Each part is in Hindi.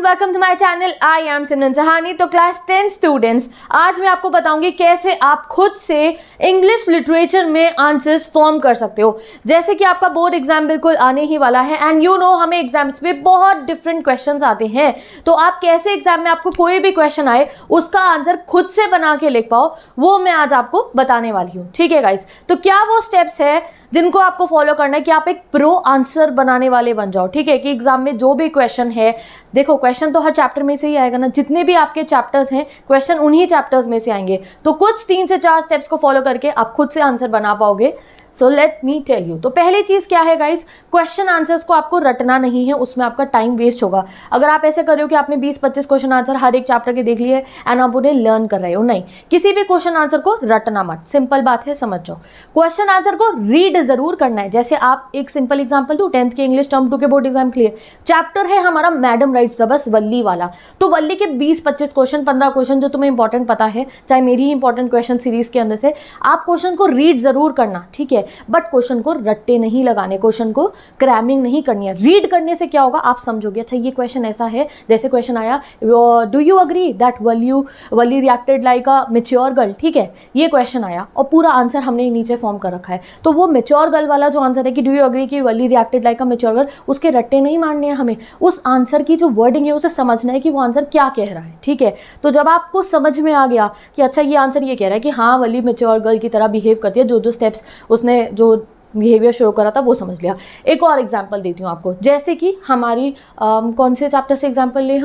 Welcome to my channel. I am Simran Sahani. तो क्लास 10 स्टूडेंट्स, आज मैं आपको बताऊंगी कैसे आप खुद से इंग्लिश लिटरेचर में आंसर्स फॉर्म कर सकते हो। जैसे कि आपका बोर्ड एग्जाम बिल्कुल आने ही वाला है एंड यू नो हमें एग्जाम्स में बहुत डिफरेंट क्वेश्चंस आते हैं, तो आप कैसे एग्जाम में आपको कोई भी क्वेश्चन आए उसका आंसर खुद से बना के लिख पाओ, वो मैं आज आपको बताने वाली हूँ। ठीक है गाइस, तो क्या वो स्टेप्स है जिनको आपको फॉलो करना है कि आप एक प्रो आंसर बनाने वाले बन जाओ। ठीक है, कि एग्जाम में जो भी क्वेश्चन है, देखो क्वेश्चन तो हर चैप्टर में से ही आएगा ना, जितने भी आपके चैप्टर्स हैं क्वेश्चन उन्हीं चैप्टर्स में से आएंगे, तो कुछ 3 से 4 स्टेप्स को फॉलो करके आप खुद से आंसर बना पाओगे। So let me tell you. तो पहली चीज क्या है गाइस, क्वेश्चन आंसर्स को आपको रटना नहीं है, उसमें आपका टाइम वेस्ट होगा। अगर आप ऐसे कर रहे हो कि आपने 20-25 क्वेश्चन आंसर हर एक चैप्टर के देख लिए एंड आप उन्हें लर्न कर रहे हो, नहीं, किसी भी क्वेश्चन आंसर को रटना मत, सिंपल बात है, समझ जाओ। क्वेश्चन आंसर को रीड जरूर करना है। जैसे आप एक सिंपल एग्जाम्पल दो, 10th के इंग्लिश टर्म 2 के बोर्ड एग्जाम के लिए चैप्टर है हमारा मैडम राइट्स द बस, वल्ली वाला। तो वल्ली के 20-25 क्वेश्चन, 15 क्वेश्चन जो तुम्हें इंपॉर्टेंट पता है, चाहे मेरी ही इंपॉर्टेंट क्वेश्चन सीरीज के अंदर से, आप क्वेश्चन को रीड जरूर करना, ठीक है, बट क्वेश्चन को रट्टे नहीं लगाने, क्वेश्चन को क्रैमिंग नहीं करनी है। रीड करने से क्या होगा, आप समझोगे अच्छा ये क्वेश्चन ऐसा है। जैसे क्वेश्चन आया, do you agree that Wali reacted like a mature girl, ठीक है, ये क्वेश्चन आया और पूरा आंसर हमने नीचे फॉर्म कर रखा है, तो वो मैच्योर गर्ल वाला जो आंसर है कि डू यू अग्री कि वली reacted like a mature girl, उसके रट्टे नहीं मारने हैं हमें, उस आंसर की जो वर्डिंग है उसे समझना है कि वो आंसर क्या कह रहा है। ठीक है, तो जब आपको समझ में आ गया कि अच्छा ये आंसर ये कह रहा है कि हाँ वली मैच्योर गर्ल की तरह बिहेव करती है, जो स्टेप्स उसने जो बिहेवियर शो करा था वो समझ लिया। एक और एग्जांपल देती हूँ आपको, जैसे कि हमारी कौन से चैप्टर से एग्जांपल ले,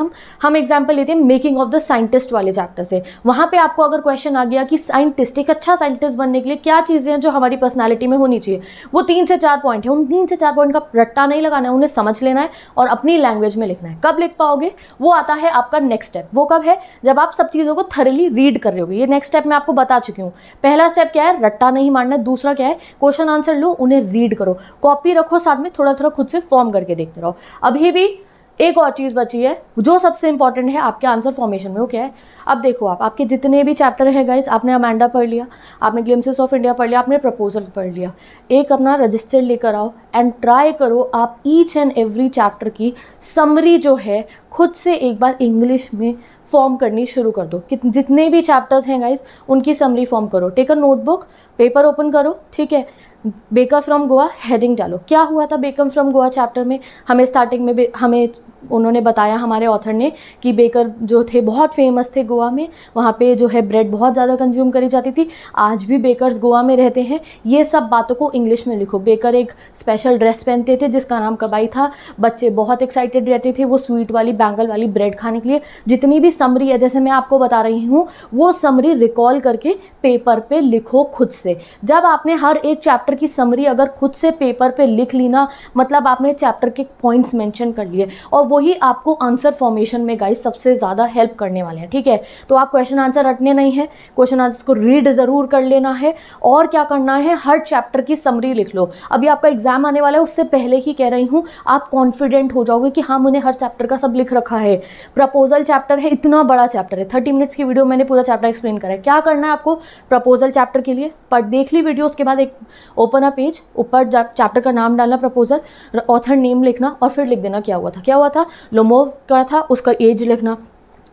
हम एग्जांपल लेते हैं मेकिंग ऑफ द साइंटिस्ट वाले चैप्टर से। वहाँ पे आपको अगर क्वेश्चन आ गया कि साइंटिस्ट, एक अच्छा साइंटिस्ट बनने के लिए क्या चीज़ें हैं जो हमारी पर्सनैलिटी में होनी चाहिए, वो 3 से 4 पॉइंट है, उन 3 से 4 पॉइंट का रट्टा नहीं लगाना है, उन्हें समझ लेना है और अपनी लैंग्वेज में लिखना है। कब लिख पाओगे, वो आता है आपका नेक्स्ट स्टेप। वो कब है, जब आप सब चीज़ों को थरली रीड कर रहे हो। ये नेक्स्ट स्टेप मैं आपको बता चुकी हूँ। पहला स्टेप क्या है, रट्टा नहीं मारना है। दूसरा क्या है, क्वेश्चन आंसर लो, उन्हें रीड करो, कॉपी रखो साथ में, थोड़ा थोड़ा खुद से फॉर्म करके देखते रहो। अभी भी एक और चीज बची है जो सबसे इंपॉर्टेंट है आपके आंसर फॉर्मेशन में, वो क्या है। अब देखो आपके जितने भी चैप्टर हैं गाइस, आपने अमेंडा पढ़ लिया, आपने ग्लिम्पसेस ऑफ इंडिया पढ़ लिया, आपने प्रपोजल पढ़ लिया, एक अपना रजिस्टर लेकर आओ एंड ट्राई करो आप ईच एंड एवरी चैप्टर की समरी जो है खुद से एक बार इंग्लिश में फॉर्म करनी शुरू कर दो। जितने भी चैप्टर्स हैं गाइस उनकी समरी फॉर्म करो। Take a notebook, paper open करो, ठीक है, बेकर फ्रॉम गोवा हेडिंग डालो। क्या हुआ था बेकर फ्रॉम गोवा चैप्टर में, हमें स्टार्टिंग में हमें उन्होंने बताया, हमारे ऑथर ने, कि बेकर जो थे बहुत फेमस थे गोवा में, वहाँ पे जो है ब्रेड बहुत ज़्यादा कंज्यूम करी जाती थी, आज भी बेकर्स गोवा में रहते हैं। ये सब बातों को इंग्लिश में लिखो। बेकर एक स्पेशल ड्रेस पहनते थे जिसका नाम कबाई था, बच्चे बहुत एक्साइटेड रहते थे वो स्वीट वाली बैंगल वाली ब्रेड खाने के लिए। जितनी भी समरी है, जैसे मैं आपको बता रही हूँ, वो समरी रिकॉल करके पेपर पे लिखो खुद से। जब आपने हर एक चैप्टर की समरी अगर खुद से पेपर पे लिख ली ना, मतलब आपने चैप्टर के पॉइंट्स मेंशन कर लिए, और वही आपको आंसर फॉर्मेशन में गाइस सबसे ज़्यादा हेल्प करने वाले हैं। ठीक है, तो आप क्वेश्चन आंसर रटने नहीं है, क्वेश्चन आंसर को रीड ज़रूर कर लेना है, और क्या करना है, हर चैप्टर की समरी लिख लो। अभी आपका एग्जाम आने वाला है, उससे पहले ही कह रही हूँ, आप कॉन्फिडेंट हो जाओगे कि हाँ मैंने हर चैप्टर का सब लिख रखा है। प्रपोजल चैप्टर है, इतना बड़ा चैप्टर है, 30 मिनट्स की वीडियो मैंने पूरा चैप्टर एक्सप्लेन करा है। क्या करना है आपको प्रपोजल चैप्टर के लिए, पर देख ली वीडियो, उसके बाद एक ओपन अ पेज, ऊपर चैप्टर का नाम डालना प्रपोजल, ऑथर नेम लिखना और फिर लिख देना क्या हुआ था। लोमोव का था, उसका एज लिखना,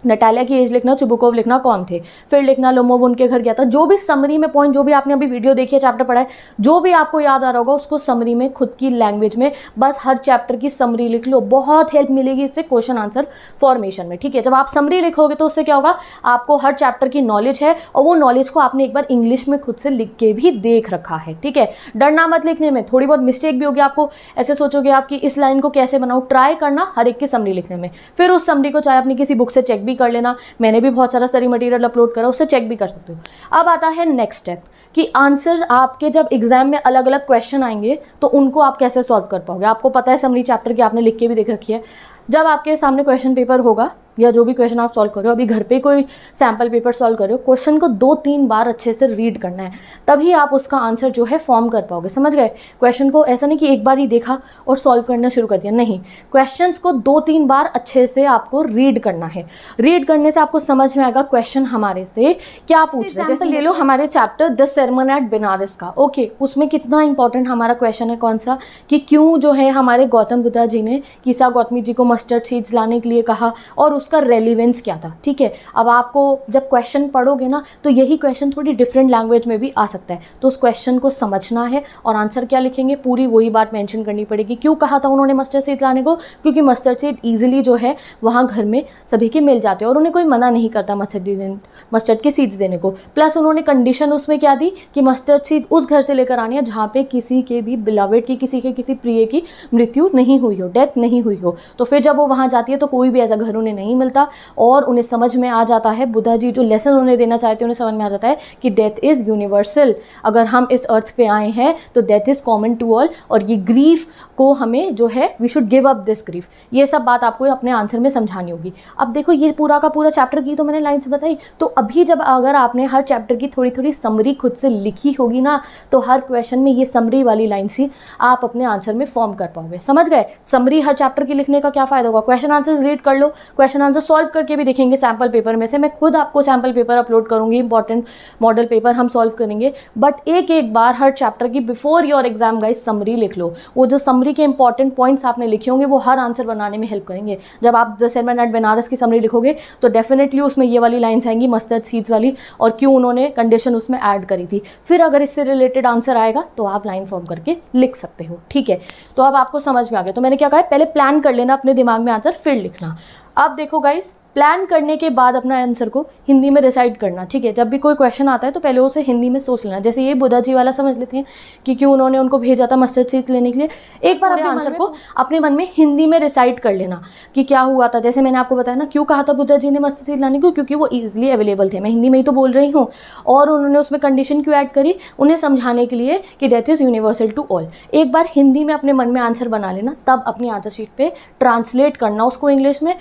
नटालिया की एज लिखना, चुबुकोव लिखना कौन थे, फिर लिखना लोमोव उनके घर गया था। जो भी समरी में पॉइंट, जो भी आपने अभी वीडियो देखी है, चैप्टर पढ़ा है, जो भी आपको याद आ रहा होगा उसको समरी में खुद की लैंग्वेज में बस हर चैप्टर की समरी लिख लो। बहुत हेल्प मिलेगी इससे क्वेश्चन आंसर फॉर्मेशन में। ठीक है, जब आप समरी लिखोगे तो उससे क्या होगा, आपको हर चैप्टर की नॉलेज है और वो नॉलेज को आपने एक बार इंग्लिश में खुद से लिख के भी देख रखा है। ठीक है, डरना मत लिखने में, थोड़ी बहुत मिस्टेक भी होगी, आपको ऐसे सोचोगे आपकी इस लाइन को कैसे बनाऊँ, ट्राई करना हर एक की समरी लिखने में। फिर उस समरी को चाहे अपनी किसी बुक से चेक भी कर लेना, मैंने भी बहुत सारा स्टडी मटेरियल अपलोड करा, उससे चेक भी कर सकते हो। अब आता है नेक्स्ट स्टेप कि आंसर आपके जब एग्जाम में अलग अलग क्वेश्चन आएंगे तो उनको आप कैसे सॉल्व कर पाओगे। आपको पता है समरी चैप्टर की आपने लिख के भी देख रखी है। जब आपके सामने क्वेश्चन पेपर होगा या जो भी क्वेश्चन आप सॉल्व कर रहे हो, अभी घर पे कोई सैम्पल पेपर सॉल्व कर रहे हो, क्वेश्चन को 2-3 बार अच्छे से रीड करना है, तभी आप उसका आंसर जो है फॉर्म कर पाओगे। समझ गए? क्वेश्चन को ऐसा नहीं कि एक बार ही देखा और सॉल्व करना शुरू कर दिया, नहीं, क्वेश्चंस को 2-3 बार अच्छे से आपको रीड करना है। रीड करने से आपको समझ में आएगा क्वेश्चन हमारे से क्या पूछ रहे हैं। जैसे ले लो हमारे chapter the sermon at Banaras का, ओके, उसमें कितना इंपॉर्टेंट हमारा क्वेश्चन है, कौन सा, कि क्यों जो है हमारे गौतम बुद्ध जी ने कीसा गौतमी जी को मस्टर्ड सीड्स लाने के लिए कहा और उसका रेलिवेंस क्या था। ठीक है, अब आपको जब क्वेश्चन पढ़ोगे ना तो यही क्वेश्चन थोड़ी डिफरेंट लैंग्वेज में भी आ सकता है, तो उस क्वेश्चन को समझना है और आंसर क्या लिखेंगे, पूरी वही बात मेंशन करनी पड़ेगी। क्यों कहा था उन्होंने मस्टर्ड सीड्स लाने को? क्योंकि मस्टर्ड सीड ईजिली जो है वहाँ घर में सभी के मिल जाते हैं और उन्हें कोई मना नहीं करता मस्टर्ड के सीड्स देने को। प्लस उन्होंने कंडीशन उसमें क्या दी कि मस्टर्ड सीड उस घर से लेकर आनी है जहाँ पे किसी के भी बिलवेड की, किसी के किसी प्रिय की मृत्यु नहीं हुई हो, डेथ नहीं हुई हो। तो फिर जब वो वहाँ जाती है तो कोई भी ऐसा घर उन्हें नहीं मिलता और उन्हें समझ में आ जाता है, बुद्धा जी जो लेसन उन्हें देना चाहते हैं उन्हें समझ में आ जाता है कि डेथ इज़ यूनिवर्सल। अगर हम इस अर्थ पे आए हैं तो death is common to all और ये ग्रीफ को हमें जो है we should give up this grief. ये सब बात आपको अपने आंसर में समझानी होगी। अब देखो ये पूरा का पूरा चैप्टर की तो मैंने लाइन्स बताई, तो अभी जब अगर आपने हर चैप्टर की थोड़ी थोड़ी समरी खुद से लिखी होगी ना तो हर क्वेश्चन में ये समरी वाली लाइन्स ही आप अपने आंसर में फॉर्म कर पाओगे। समझ गए? समरी हर चैप्टर की लिखने का क्या फ़ायदा होगा? क्वेश्चन आंसर रीड कर लो, क्वेश्चन आंसर सॉल्व करके भी देखेंगे सैम्पल पेपर में से। मैं खुद आपको सैम्पल पेपर अपलोड करूँगी, इंपॉर्टेंट मॉडल पेपर हम सॉल्व करेंगे, बट एक बार हर चैप्टर की before your exam guys summary लिख लो। वो जो समरी के इंपॉर्टेंट पॉइंट्स आपने लिखे होंगे वो हर आंसर बनाने में हेल्प करेंगे। जब आप द सरमन एट बनारस की समरी लिखोगे तो डेफिनेटली उसमें ये वाली लाइन्स आएंगी मस्टर्ड सीड्स वाली और क्यों उन्होंने कंडीशन उसमें ऐड करी थी। फिर अगर इससे रिलेटेड आंसर आएगा तो आप लाइन फॉर्म करके लिख सकते हो। ठीक है, तो अब आपको समझ में आ गया। तो मैंने क्या कहा, पहले प्लान कर लेना अपने दिमाग में आंसर, फिर लिखना। अब देखो गाइस, प्लान करने के बाद अपना आंसर को हिंदी में रिसाइड करना। ठीक है, जब भी कोई क्वेश्चन आता है तो पहले उसे हिंदी में सोच लेना। जैसे ये बुद्धा जी वाला समझ लेते हैं कि क्यों उन्होंने उनको भेजा था मस्टर्ड सीड्स लेने के लिए। एक बार अपने आंसर को अपने मन में हिंदी में रिसाइड कर लेना कि क्या हुआ था। जैसे मैंने आपको बताया ना, क्यों कहा था बुद्धा जी ने मस्टर्ड सीड्स लाने को, क्योंकि वो ईजिली अवेलेबल थे। मैं हिंदी में ही तो बोल रही हूँ। और उन्होंने उसमें कंडीशन क्यों ऐड करी, उन्हें समझाने के लिए कि death is universal to all. एक बार हिंदी में अपने मन में आंसर बना लेना, तब अपनी आंसर शीट पे ट्रांसलेट करना उसको इंग्लिश में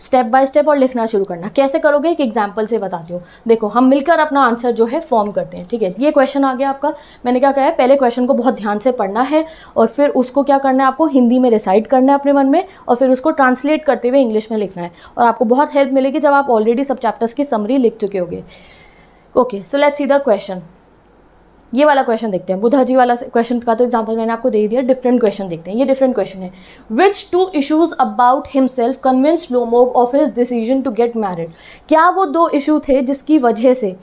स्टेप बाय स्टेप और लिखना शुरू करना। कैसे करोगे, एक एग्जांपल से बताती हूँ। देखो, हम मिलकर अपना आंसर जो है फॉर्म करते हैं। ठीक है, ये क्वेश्चन आ गया आपका। मैंने क्या कहा है, पहले क्वेश्चन को बहुत ध्यान से पढ़ना है और फिर उसको क्या करना है, आपको हिंदी में रिसाइड करना है अपने मन में और फिर उसको ट्रांसलेट करते हुए इंग्लिश में लिखना है। और आपको बहुत हेल्प मिलेगी जब आप ऑलरेडी सब चैप्टर्स की समरी लिख चुके होगे। Okay, so let's see the question. ये वाला क्वेश्चन देखते हैं। बुद्धा जी वाला क्वेश्चन का तो एग्जांपल मैंने आपको दे दिया। डिफरेंट क्वेश्चन देखते हैं। ये डिफरेंट क्वेश्चन है। Which two issues about himself convinced Lomov of his decision to get married. क्या वो 2 इशू थे जिसकी वजह से,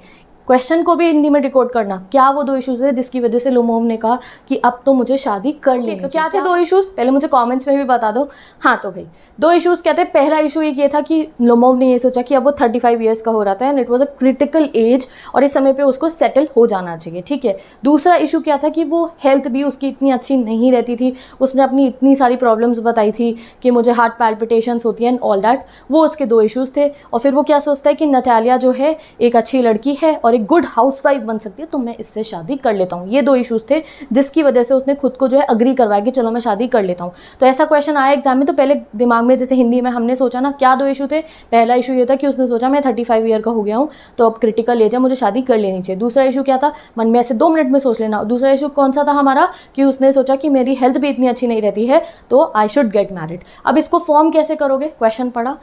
क्वेश्चन को भी हिंदी में डिकोड करना, क्या वो 2 इशूज़ थे जिसकी वजह से लोमोव ने कहा कि अब तो मुझे शादी कर लेनी। तो क्या थे 2 इशूज़, पहले मुझे कमेंट्स में भी बता दो। हाँ, तो भाई 2 इशूज़ क्या थे। पहला इशू एक ये था कि लोमोव ने ये सोचा कि अब वो 35 ईयर्स का हो रहा था and it was a critical age और इस समय पे उसको सेटल हो जाना चाहिए। ठीक है। दूसरा इशू क्या था कि वो हेल्थ भी उसकी इतनी अच्छी नहीं रहती थी। उसने अपनी इतनी सारी प्रॉब्लम्स बताई थी कि मुझे हार्ट पैल्पिटेशंस होती हैं एंड ऑल दैट। वो उसके 2 इशूज़ थे। और फिर वो क्या सोचता है कि नटालिया जो है एक अच्छी लड़की है और एक गुड हाउसवाइफ बन सकती है, तो मैं इससे शादी कर लेता हूँ। ये 2 इशूज़ थे जिसकी वजह से उसने खुद को जो है अग्री करवाया कि चलो मैं शादी कर लेता हूँ। तो ऐसा क्वेश्चन आया एग्जाम में, तो पहले दिमाग में जैसे हिंदी में हमने सोचा ना, क्या 2 इशू थे। पहला इशू ये था कि उसने सोचा मैं 35 ईयर का हो गया हूँ तो अब क्रिटिकल एज है, मुझे शादी कर लेनी चाहिए। दूसरा इशू क्या था, मन में ऐसे 2 मिनट में सोच लेना। दूसरा इशू कौन सा था हमारा, कि उसने सोचा कि मेरी हेल्थ भी इतनी अच्छी नहीं रहती है तो आई शुड गेट मैरिड। अब इसको फॉर्म कैसे करोगे, क्वेश्चन पढ़ा,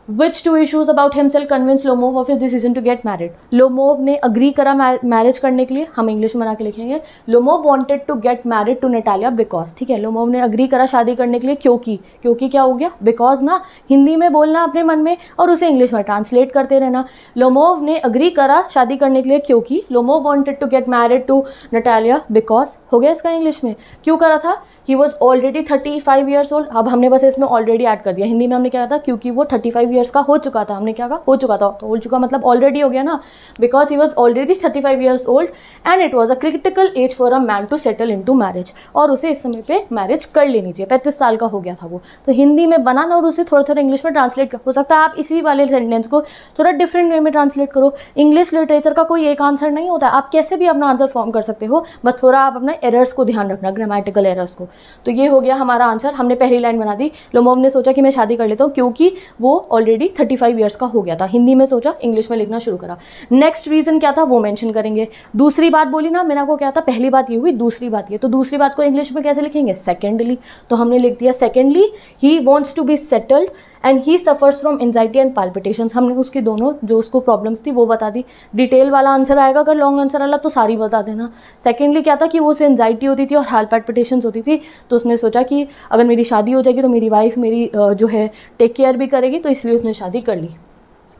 Which 2 issues about himself convinced Lomov of his decision to get married? Lomov ने अग्री करा मैरिज करने के लिए। हम इंग्लिश में बना के लिखेंगे, Lomov wanted to get married to Natalia because। ठीक है, लोमोव ने अग्री करा शादी करने के लिए क्योंकि। क्योंकि क्या हो गया, बिकॉज ना, हिंदी में बोलना अपने मन में और उसे इंग्लिश में ट्रांसलेट करते रहना। लोमोव ने अग्री करा शादी करने के लिए क्योंकि, Lomov wanted to get married to Natalia because। हो गया इसका इंग्लिश में, क्यों करा था, ही वॉज ऑलरेडी 35 ईयर्स ओल्ड। अब हमने बस इसमें ऑलरेडी ऐड कर दिया। हिंदी में हमने क्या कहा था, क्योंकि वो 35 ईयर्स का हो चुका था। हमने क्या कहा, हो चुका था, तो हो चुका मतलब ऑलरेडी हो गया ना। Because he was already 35 years old and it was a critical age for a man to settle in to marriage. और उसे इस समय पे मैरिज कर लेनी चाहिए, 35 साल का हो गया था वो। तो हिंदी में बनाना और उसे थोड़ा थोड़ा इंग्लिश में ट्रांसलेट कर। हो सकता है आप इसी वाले सेंटेंस को थोड़ा डिफरेंट वे में ट्रांसलेट करो। इंग्लिश लिटरेचर का कोई एक आंसर नहीं होता, आप कैसे भी अपना आंसर फॉर्म कर सकते हो, बस थोड़ा आप अपना एरर्स को ध्यान रखना, ग्रामेटिकल एरर्स को। तो ये हो गया हमारा आंसर, हमने पहली लाइन बना दी। लोमोव ने सोचा कि मैं शादी कर लेता हूँ क्योंकि वो ऑलरेडी 35 ईयर्स का हो गया था। हिंदी में सोचा, इंग्लिश में लिखना शुरू करा। नेक्स्ट रीज़न क्या था वो मेंशन करेंगे। दूसरी बात बोली ना मैंने आपको, क्या था, पहली बात ये हुई, दूसरी बात ये, तो दूसरी बात को इंग्लिश में कैसे लिखेंगे, सेकेंडली। तो हमने लिख दिया secondly he wants to be settled and he suffers from anxiety and palpitations. हमने उसकी दोनों जो उसको प्रॉब्लम्स थी वो बता दी। डिटेल वाला आंसर आएगा, अगर लॉन्ग आंसर आला तो सारी बता देना। सेकेंडली क्या था कि वो उसे एंजाइटी होती थी और हार्ट पाल्पिटेशंस होती थी, तो उसने सोचा कि अगर मेरी शादी हो जाएगी तो मेरी वाइफ मेरी जो है टेक केयर भी करेगी, तो इसलिए उसने शादी कर ली।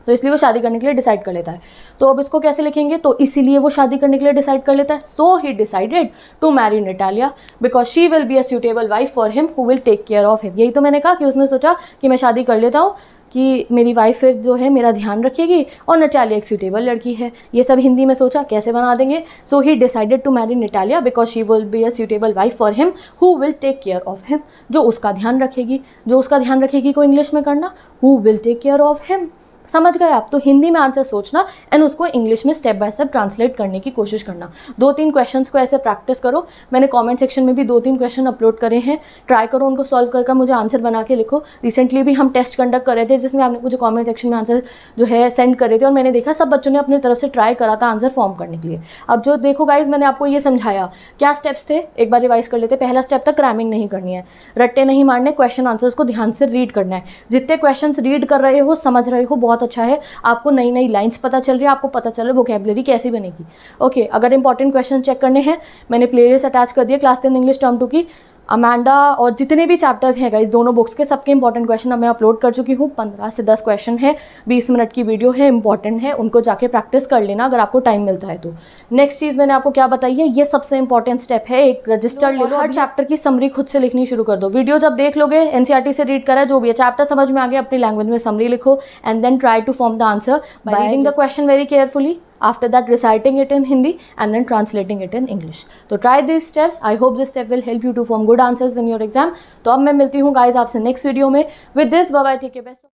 तो इसलिए वो शादी करने के लिए डिसाइड कर लेता है। तो अब इसको कैसे लिखेंगे, तो इसीलिए वो शादी करने के लिए डिसाइड कर लेता है। So he decided to marry Natalia because she will be a suitable wife for him who will take care of him. यही तो मैंने कहा कि उसने सोचा कि मैं शादी कर लेता हूँ कि मेरी वाइफ फिर जो है मेरा ध्यान रखेगी और नटालिया एक सूटेबल लड़की है। ये सब हिंदी में सोचा, कैसे बना देंगे। So he decided to marry Natalia because she will be a suitable wife for him who will take care of him. जो उसका ध्यान रखेगी, जो उसका ध्यान रखेगी को इंग्लिश में करना who will take care of him. समझ गए आप। तो हिंदी में आंसर सोचना एंड उसको इंग्लिश में स्टेप बाय स्टेप ट्रांसलेट करने की कोशिश करना। 2-3 क्वेश्चंस को ऐसे प्रैक्टिस करो। मैंने कमेंट सेक्शन में भी 2-3 क्वेश्चन अपलोड करे हैं, ट्राई करो उनको सॉल्व करके मुझे आंसर बना के लिखो। रिसेंटली भी हम टेस्ट कंडक्ट कर रहे थे जिसमें आपने मुझे कमेंट सेक्शन में आंसर जो है सेंड करे थे और मैंने देखा सब बच्चों ने अपनी तरफ से ट्राई करा था आंसर फॉर्म करने के लिए। अब जो देखो गाइज, मैंने आपको ये समझाया, क्या स्टेप्स थे एक बार रिवाइज कर लेते। पहला स्टेप था क्रैमिंग नहीं करनी है, रट्टे नहीं मारने, क्वेश्चन आंसर्स को ध्यान से रीड करना है। जितने क्वेश्चन रीड कर रहे हो, समझ रहे हो, बहुत अच्छा है। आपको नई नई लाइंस पता चल रही है, आपको पता चल रहा है वोकैबुलरी कैसी बनेगी। ओके, अगर इंपॉर्टेंट क्वेश्चन चेक करने हैं, मैंने प्लेलिस्ट अटैच कर दिया क्लास 10 इंग्लिश टर्म 2 की। अमांडा और जितने भी चैप्टर्स हैं गाइस, दोनों बुक्स के सबके इंपॉर्टेंट क्वेश्चन अब मैं अपलोड कर चुकी हूँ। 15 से 10 क्वेश्चन है, 20 मिनट की वीडियो है, इंपॉर्टेंट है, उनको जाके प्रैक्टिस कर लेना अगर आपको टाइम मिलता है तो। नेक्स्ट चीज़ मैंने आपको क्या बताई है, ये सबसे इंपॉर्टेंट स्टेप है, एक रजिस्टर ले लो, हर चैप्टर की समरी खुद से लिखनी शुरू कर दो। वीडियो जब देख लोगे, एनसीईआरटी से रीड करा जो भी है, चैप्टर समझ में आ गया, अपनी लैंग्वेज में समरी लिखो and then try to form the answer by reading the question very carefully. After that, reciting it in Hindi and then translating it in English. तो try these steps. I hope this step will help you to form good answers in your exam. तो अब मैं मिलती हूँ guys आपसे next video में. With this, bye bye, take care.